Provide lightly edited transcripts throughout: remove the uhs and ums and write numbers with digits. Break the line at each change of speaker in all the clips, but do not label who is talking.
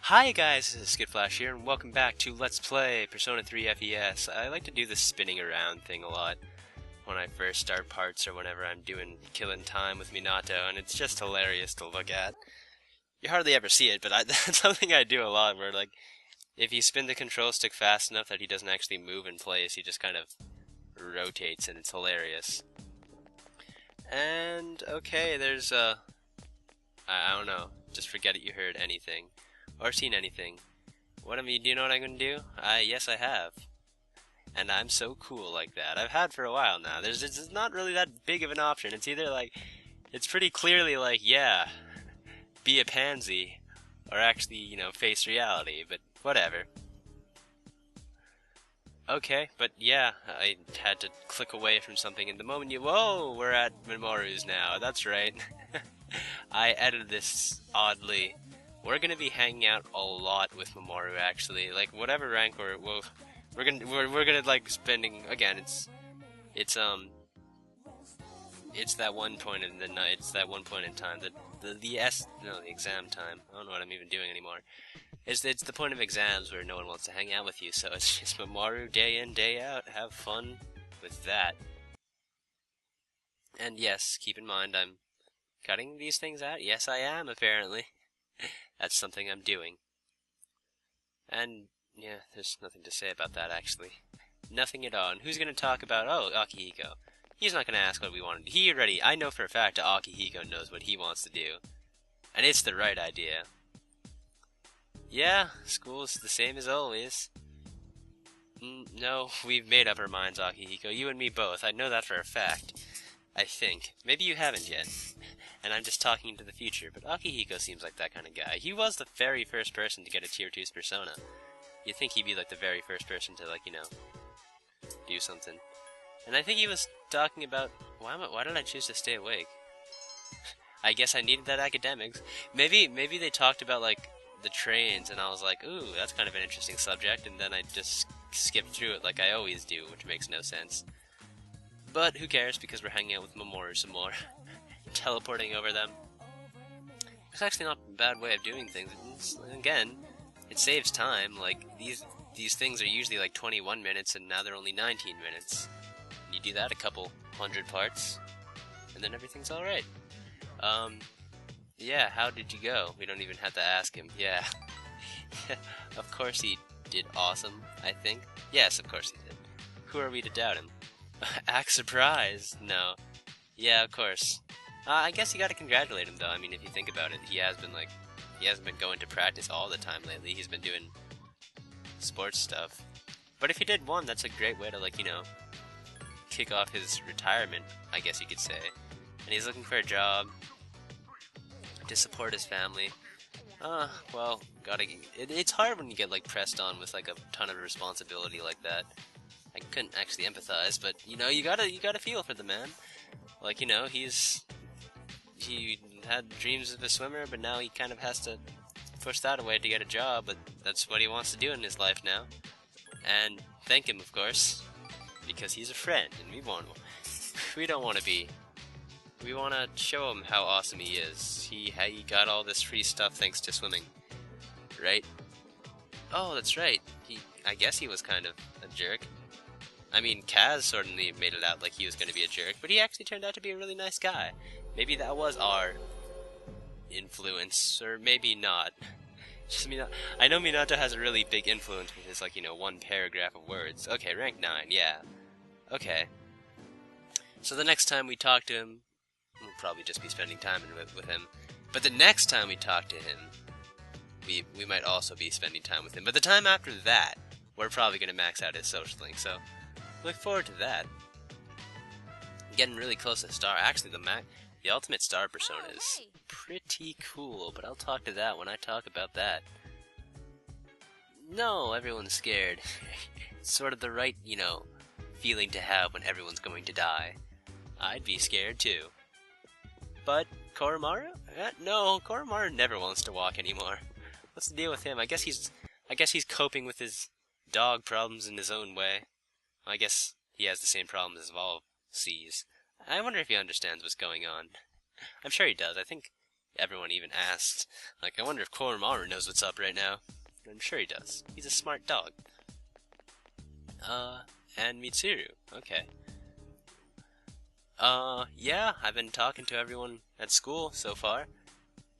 Hi guys, this is skittflash here, and welcome back to Let's Play Persona 3 FES. I like to do this spinning around thing a lot when I first start parts or whenever I'm doing killing time with Minato, and it's just hilarious to look at. You hardly ever see it, but that's something I do a lot, where like, if you spin the control stick fast enough that he doesn't actually move in place, he just kind of rotates, and it's hilarious. And, okay, there's, I don't know, just forget it you heard anything. Or seen anything. Do you know what I'm gonna do? Yes I have. And I'm so cool like that. I've had for a while now. It's not really that big of an option. It's either like, it's pretty clearly like, yeah, be a pansy, or actually, face reality, but whatever. Okay, but yeah, I had to click away from something in the moment whoa, we're at Memoru's now, that's right. I edited this oddly. We're gonna be hanging out a lot with Mamoru, actually. Like whatever rank we're gonna like spending again. It's that one point in the night. It's that one point in time. The exam time. I don't know what I'm even doing anymore. It's the point of exams where no one wants to hang out with you. So it's just Mamoru day in day out. Have fun with that. And yes, keep in mind I'm cutting these things out. Yes, I am apparently. That's something I'm doing. And, yeah, there's nothing to say about that, actually. Nothing at all. And who's going to talk about, oh, Akihiko. He's not going to ask what we want to do. I know for a fact that Akihiko knows what he wants to do. And it's the right idea. Yeah, school's the same as always. No, we've made up our minds, Akihiko. You and me both. I know that for a fact. I think. Maybe you haven't yet. And I'm just talking into the future, but Akihiko seems like that kind of guy. He was the very first person to get a Tier 2's persona. You'd think he'd be like the very first person to, like, do something. And I think he was talking about, why did I choose to stay awake? I guess I needed that academics. Maybe they talked about, like, the trains, and I was like, ooh, that's kind of an interesting subject, and then I just skipped through it like I always do, which makes no sense. But who cares, because we're hanging out with Mamoru some more. Teleporting over them. It's actually not a bad way of doing things. Again, it saves time. Like, these things are usually like 21 minutes, and now they're only 19 minutes. You do that a couple hundred parts, and then everything's alright. Yeah, how did you go? We don't even have to ask him. Yeah. Of course he did awesome, I think. Yes, of course he did. Who are we to doubt him? Act surprised. No. Yeah, of course. I guess you gotta congratulate him, though. I mean, if you think about it, he hasn't been going to practice all the time lately. He's been doing sports stuff. But if he did one, that's a great way to, like, kick off his retirement, I guess you could say. And he's looking for a job to support his family. Well, it's hard when you get, like, pressed on with, like, a ton of responsibility like that. I couldn't actually empathize, but, you gotta feel for the man. Like, he had dreams of a swimmer, but now he kind of has to push that away to get a job, but that's what he wants to do in his life now. And thank him, of course, because he's a friend, and we don't want to be. We want to show him how awesome he is. He got all this free stuff thanks to swimming, right? Oh, that's right. I guess he was kind of a jerk. I mean, Kaz certainly made it out like he was going to be a jerk, but he actually turned out to be a really nice guy. Maybe that was our influence, or maybe not. I know Minato has a really big influence with his, like, one paragraph of words. Okay, rank 9, yeah. Okay. So the next time we talk to him, we'll probably just be spending time with him. But the next time we talk to him, we might also be spending time with him. But the time after that, we're probably going to max out his social link, so look forward to that. Getting really close to Star. Actually, the Ultimate Star persona is pretty cool, but I'll talk to that when I talk about that. No, everyone's scared. It's sort of the right, feeling to have when everyone's going to die. I'd be scared too. But Koromaru? No, Koromaru never wants to walk anymore. What's the deal with him? I guess he's coping with his dog problems in his own way. I guess he has the same problems as all C's. I wonder if he understands what's going on. I'm sure he does. I think everyone even asked. Like, I wonder if Koromaru knows what's up right now. I'm sure he does. He's a smart dog. And Mitsuru. Okay. Yeah, I've been talking to everyone at school so far.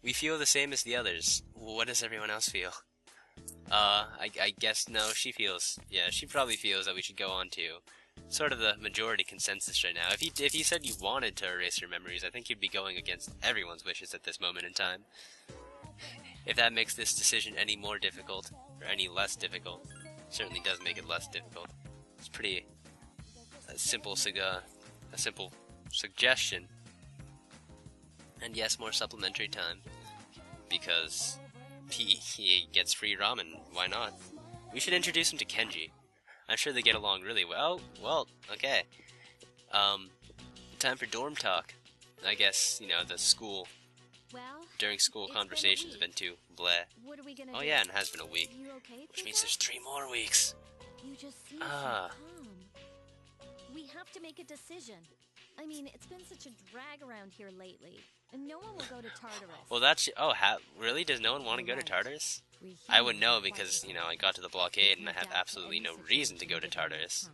We feel the same as the others. What does everyone else feel? I guess no, she probably feels that we should go on to sort of the majority consensus right now. If you said you wanted to erase your memories, I think you'd be going against everyone's wishes at this moment in time. If that makes this decision any more difficult, or any less difficult, certainly does make it less difficult. It's pretty a simple suggestion. And yes, more supplementary time, because he gets free ramen, why not? We should introduce him to Kenji. I'm sure they get along really well. Well, okay. Time for dorm talk. I guess, you know, the school, during school conversations have been too bleh. Oh yeah, and it has been a week. Which means there's 3 more weeks.
We have to make a decision. I mean, it's been such a drag around here lately, and no one will go to Tartarus.
Well, that's... Oh, really? Does no one want to go to Tartarus? I would know because, you know, I got to the blockade and I have absolutely no reason to go to Tartarus.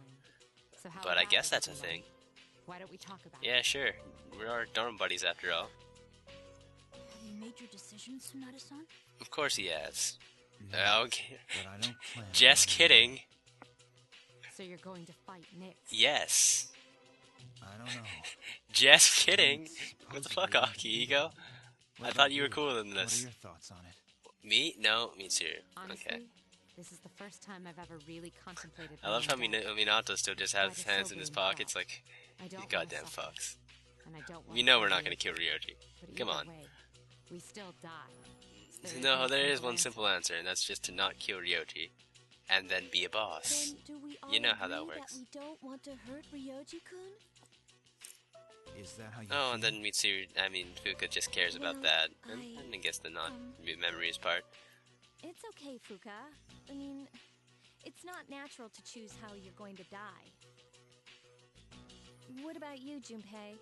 But I guess that's a thing.
Why don't we talk about it?
Yeah, sure. We're our dorm buddies after all.
Have you made your decision, Tsunade-san?
Of course he has.
No,
Okay.
but I don't plan
Just
on
kidding.
So you're going to fight Nick?
Yes.
I don't know.
Just kidding. What the fuck, Akihiko? I thought you were cooler than
What are
this.
your thoughts on it?
Me? No, Mitsuru.
Honestly,
Okay.
this is the first time I've ever really contemplated.
I love how
going back.
Minato still just has his
But it's
hands
so
in his
being
pockets
felt.
like
I don't
these
wanna
goddamn
suffer,
fucks.
and I don't
We
want
know
to
we're not
kill
gonna kill Ryoji.
But
Come
either
on.
way, we still die.
No, there is one simple answer, and that's just to not kill Ryoji. And then be a boss.
Then do we all
You know how that
agree
works.
we don't want to hurt Ryoji-kun?
Is that how you
Oh,
feel?
and then Fuka just cares about
Well,
that. And
I
I guess the not memories part.
It's okay, Fuka. I mean, it's not natural to choose how you're going to die. What about you, Junpei?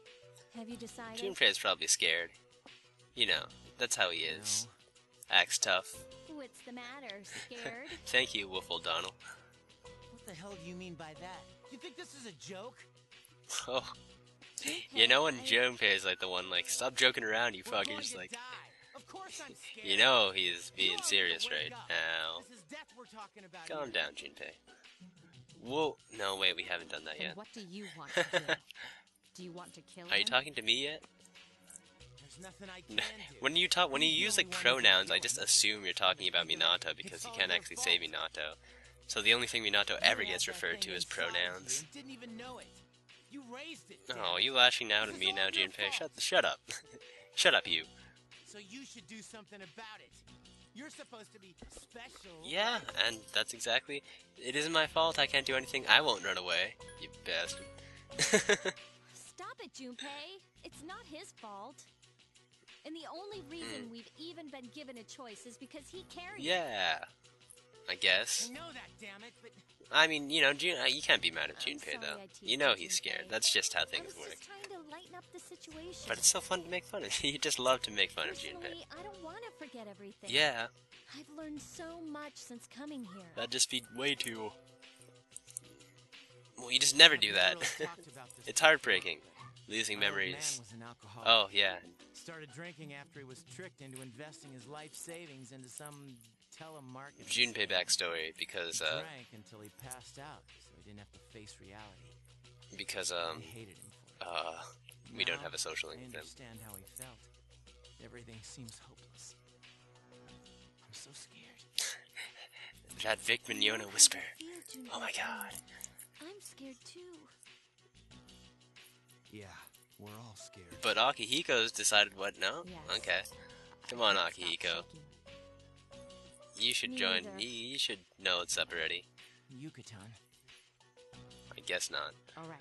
Have you decided?
Junpei's probably scared. You know, that's how he is. Acts tough.
What's the matter? Scared?
Thank you, Wolf O'Donnell.
What the hell do you mean by that? You think this is a joke?
Oh. You know when Junpei is like the one like, stop joking around, you
We're going
fuckers,
to
like,
die. Of course I'm scared.
you know he is
You
being
already
serious
wake
right
up.
now.
This is death we're talking about.
Calm
here.
down, Junpei. Whoa, no, wait, we haven't done that
Then
yet.
what do you want to do? Do you want to kill him?
Are you talking to me yet?
There's nothing I can do.
When you use like pronouns, I just assume you're talking about Minato because you can't actually say Minato. So the only thing Minato ever gets referred to is pronouns.
You didn't even know it. You raised it.
Oh, are you lashing out at me now, Junpei? Shut up. Shut up, you.
So you should do something about it. You're supposed to be special.
Yeah, and that's exactly... It isn't my fault, I can't do anything. I won't run away, you bastard.
Stop it, Junpei. It's not his fault. And the only reason we've even been given a choice is because he carried it.
Yeah, I guess.
I know that, damn it, but
I mean, you know, you can't be mad at
I'm
Junpei,
sorry
though.
I teased
You know
you,
he's scared.
Junpei.
That's just how
I
things
was
work.
just trying to lighten up the situation.
But it's so fun to make fun of. You just love to make fun of Junpei.
Personally, I don't want to forget everything.
Yeah,
I've learned so much since coming here.
that'd just be way too... Well, you just never do that. It's heartbreaking, losing
My old man
memories.
was an alcoholic.
Oh, yeah.
Started drinking after he was tricked into investing his life savings into some telemarketing.
Junpei
scam.
backstory, because,
He drank until he passed out, so he didn't have to face reality. I hated him for it.
we don't
Now,
have a social
I
link with them.
understand how he felt. Everything seems hopeless. I'm so scared.
That Vic Mignogna whisper.
Feel, Junpei.
Oh my god.
I'm scared too.
Yeah, we're all scared.
But Akihiko's decided what? No?
Yes.
Okay. Come on,
Stop
Akihiko.
shaking.
You should
Me
join.
neither.
You should know what's up already.
Yucatan.
I guess not.
All right.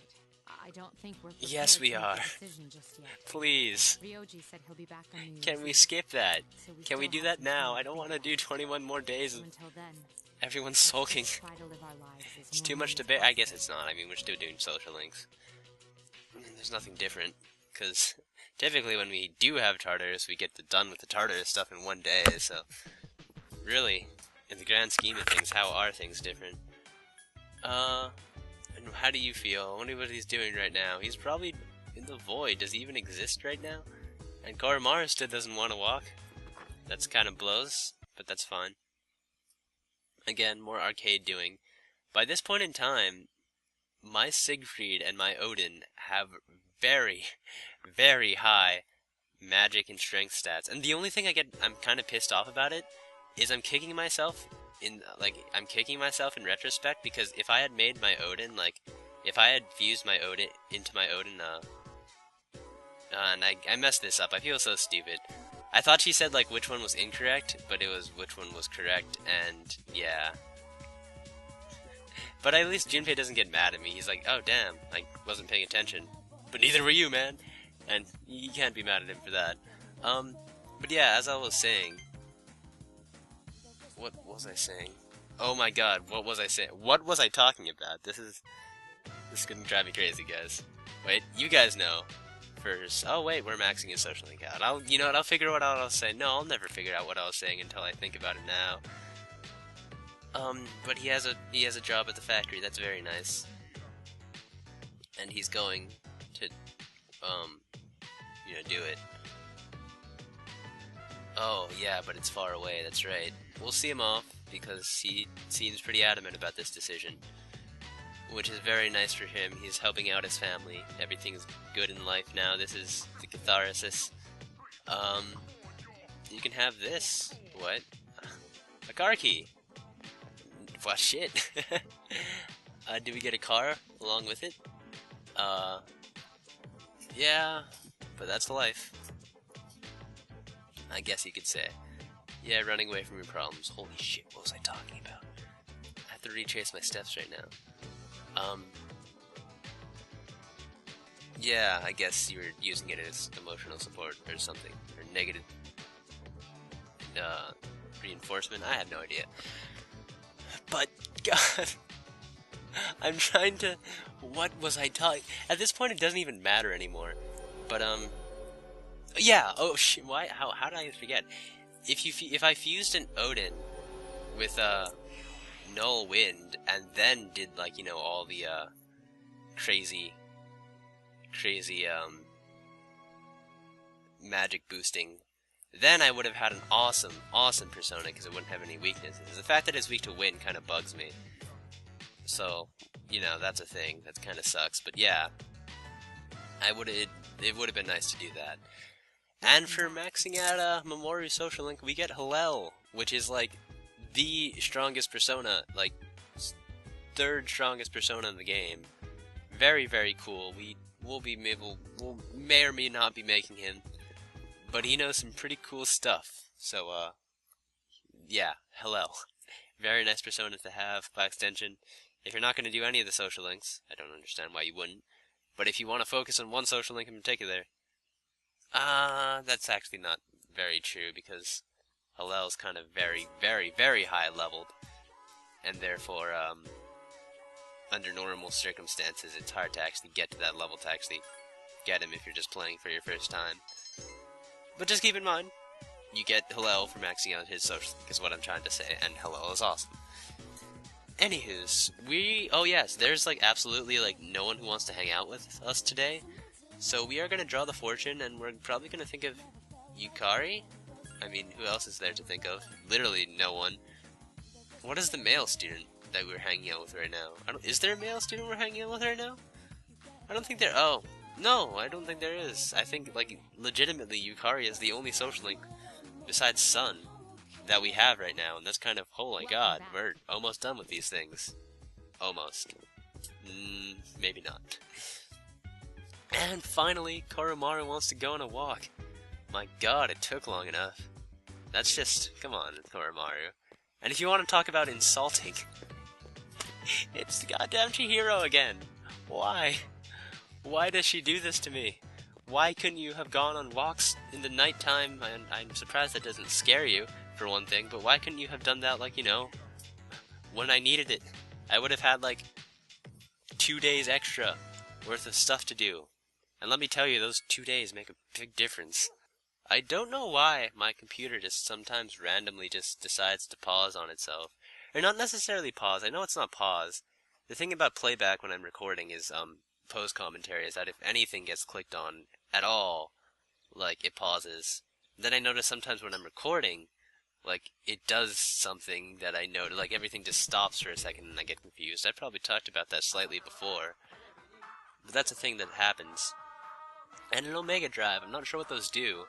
I don't think we're prepared
Yes, we
to make
are.
a decision just yet.
Please.
Ryoji said he'll be back on New Year's
Can we
Eve,
skip that?
so
Can we
still
do
have
that
some
now?
time
I
to
don't
think
want to
about
do
it.
21 more days
So
of
until then,
everyone
let's
sulking.
just try to live our lives as
It's too much
normally as
debate. I
possible.
guess it's not. I mean, we're still doing social links. I mean, there's nothing different. Because Typically when we do have Tartarus, we get done with the Tartarus stuff in one day, so really, in the grand scheme of things, how are things different? And how do you feel? I wonder what he's doing right now. He's probably in the void. Does he even exist right now? And Koromaru still doesn't want to walk. That's kind of blows, but that's fine. Again, more arcade doing. By this point in time, my Siegfried and my Odin have very, very high magic and strength stats. And the only thing I'm kind of pissed off about it is I'm kicking myself in retrospect, because if I had made my Odin, if I had fused my Odin into my Odin, and I messed this up. I feel so stupid. I thought she said, which one was incorrect, but it was which one was correct, and yeah. But at least Junpei doesn't get mad at me. He's like, oh damn, I wasn't paying attention. But neither were you, man. And you can't be mad at him for that. But yeah, as I was saying... What was I saying? Oh my god, what was I saying? What was I talking about? This is gonna drive me crazy, guys. Wait, you guys know. First, oh wait, we're maxing his social link out. You know what, I'll figure out what I was saying. No, I'll never figure out what I was saying until I think about it now. But he has a job at the factory, that's very nice. And he's going to, do it. Oh, yeah, but it's far away, that's right. We'll see him off, because he seems pretty adamant about this decision. Which is very nice for him. He's helping out his family. Everything's good in life now. This is the catharsis. You can have this. What? A car key. Well, shit. Do we get a car along with it? Yeah, but that's life. I guess you could say. Yeah, running away from your problems. Holy shit, what was I talking about? I have to retrace my steps right now. Yeah, I guess you were using it as emotional support or something, or negative, reinforcement, I have no idea. But, God, I'm trying to, what was I talking, at this point it doesn't even matter anymore, but, yeah, oh shit, why, how did I forget? If I fused an Odin with, Null Wind, and then did, all the, crazy, magic boosting, then I would have had an awesome persona, because it wouldn't have any weaknesses. The fact that it's weak to wind kind of bugs me. So, that's a thing. That kind of sucks. But yeah, it would have been nice to do that. And for maxing out Mamoru Social Link, we get Hillel, which is, the strongest persona, third strongest persona in the game. Very, very cool. We'll may or may not be making him, but he knows some pretty cool stuff. So, yeah, hello. Very nice persona to have, by extension. If you're not going to do any of the social links, I don't understand why you wouldn't. But if you want to focus on one social link in particular, that's actually not very true, because Hillel's kind of very, very, very high leveled, and therefore, under normal circumstances, it's hard to actually get to that level to actually get him if you're just playing for your first time. But just keep in mind, you get Hillel for maxing out his social link, is what I'm trying to say, and Hillel is awesome. Anywho's, oh yes, there's absolutely no one who wants to hang out with us today, so we are going to draw the fortune, and we're probably going to think of Yukari? I mean, who else is there to think of? Literally no one. What is the male student that we're hanging out with right now? Is there a male student we're hanging out with right now? I don't think there, oh, no, I don't think there is. I think, legitimately, Yukari is the only social link, besides Sun, that we have right now, and that's kind of, oh my god, we're almost done with these things. Almost. Maybe not. And finally, Koromaru wants to go on a walk. My god, it took long enough. That's just, come on, Koromaru. And if you want to talk about insulting, it's the goddamn Chihiro again. Why? Why does she do this to me? Why couldn't you have gone on walks in the nighttime? And I'm surprised that doesn't scare you, for one thing, but why couldn't you have done that, when I needed it? I would have had, 2 days extra worth of stuff to do. And let me tell you, those 2 days make a big difference. I don't know why my computer just sometimes randomly just decides to pause on itself. Or not necessarily pause, I know it's not pause. The thing about playback when I'm recording is, post commentary is that if anything gets clicked on at all, like, it pauses. Then I notice sometimes when I'm recording, like, it does something that I notice, like, everything just stops for a second and I get confused. I probably talked about that slightly before. But that's a thing that happens. And an Omega Drive, I'm not sure what those do.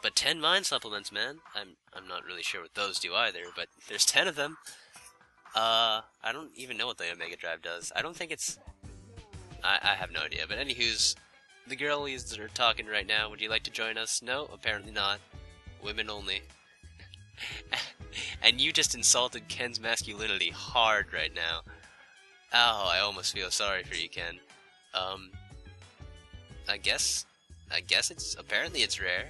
But 10 mind supplements, man. I'm not really sure what those do either, but there's 10 of them. I don't even know what the Omega Drive does. I don't think it's... I have no idea. But anywho's, the girlies that are talking right now, would you like to join us? No, apparently not. Women only. And you just insulted Ken's masculinity hard right now. Oh, I almost feel sorry for you, Ken. I guess apparently it's rare.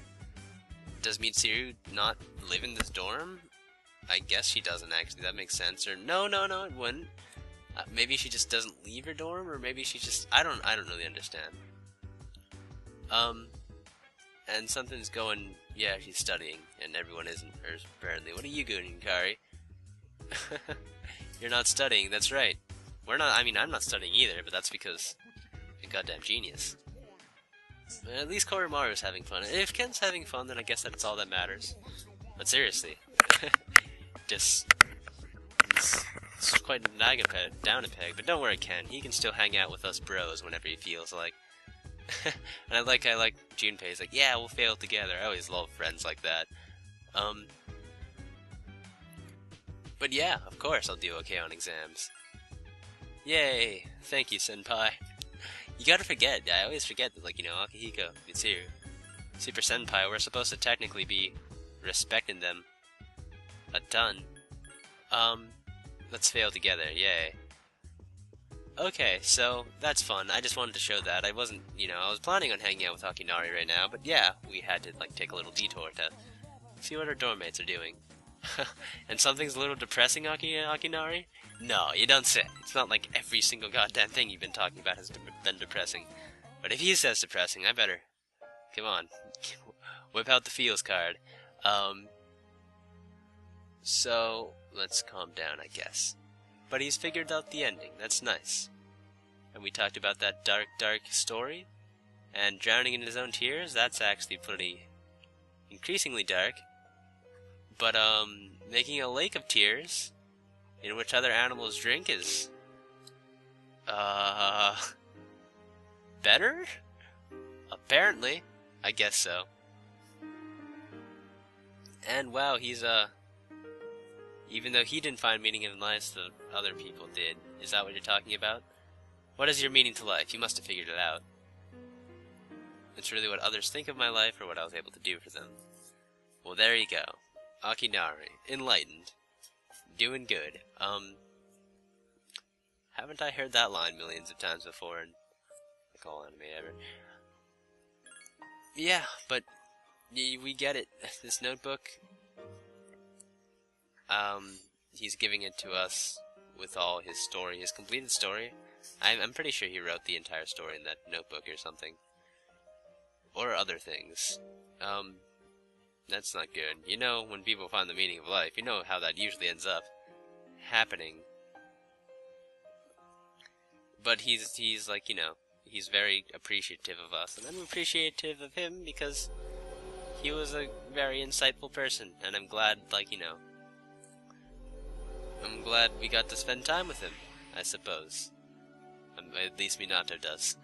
Does Mitsuru not live in this dorm? I guess she doesn't actually, that makes sense. Or no, it wouldn't. Maybe she just doesn't leave her dorm, or maybe she just, I don't really understand. And something's going, yeah, she's studying, and everyone isn't, or apparently. What are you doing, Kari? You're not studying, that's right. We're not, I mean, I'm not studying either, but that's because you're a goddamn genius. At least Koromaru's having fun. If Ken's having fun, then I guess that's all that matters. But seriously, it's quite down a peg. But don't worry, Ken. He can still hang out with us bros whenever he feels like. And I like Junpei's like, yeah, we'll fail together. I always love friends like that. But yeah, of course I'll do okay on exams. Yay! Thank you, Senpai. You gotta forget, I always forget that, like, you know, Akihiko, Mitsuru, Super Senpai, we're supposed to technically be respecting them a ton. Let's fail together, yay. Okay, so, that's fun. I just wanted to show that. I wasn't, you know, I was planning on hanging out with Akinari right now, but yeah, we had to, like, take a little detour to see what our dorm mates are doing. And something's a little depressing, Akinari? No, you don't say. It's not like every single goddamn thing you've been talking about has been depressing. But if he says depressing, I better... Come on. Whip out the feels card. So, let's calm down, I guess. But he's figured out the ending. That's nice. And we talked about that dark story. And drowning in his own tears, that's actually pretty... increasingly dark. But, making a lake of tears... in which other animals drink is... better? Apparently. I guess so. And wow, he's, even though he didn't find meaning in life, the other people did. Is that what you're talking about? What is your meaning to life? You must have figured it out. It's really what others think of my life, or what I was able to do for them. Well, there you go. Akinari. Enlightened. Doing good. Haven't I heard that line millions of times before in like all anime ever? Yeah, but we get it. This notebook, he's giving it to us with all his story, his completed story. I'm pretty sure he wrote the entire story in that notebook or something. Or other things. That's not good. You know, when people find the meaning of life, you know how that usually ends up happening. But he's like, you know, he's very appreciative of us, and I'm appreciative of him because he was a very insightful person, and I'm glad, like, you know, I'm glad we got to spend time with him, I suppose. At least Minato does.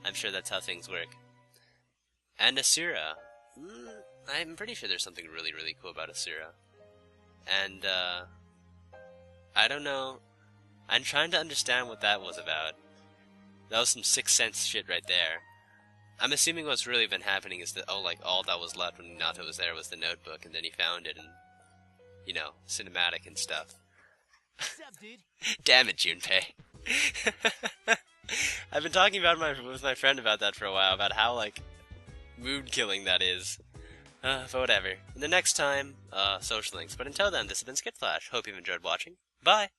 I'm sure that's how things work. And Asura. I'm pretty sure there's something really, really cool about Asura. And, I don't know. I'm trying to understand what that was about. That was some Sixth Sense shit right there. I'm assuming what's really been happening is that, oh, like, all that was left when Minato was there was the notebook, and then he found it, and, you know, cinematic and stuff.
What's up, dude?
Damn it, Junpei. I've been talking with my friend about that for a while, about how, like, mood-killing that is. But whatever. And the next time, social links. But until then, this has been skittflash. Hope you've enjoyed watching. Bye!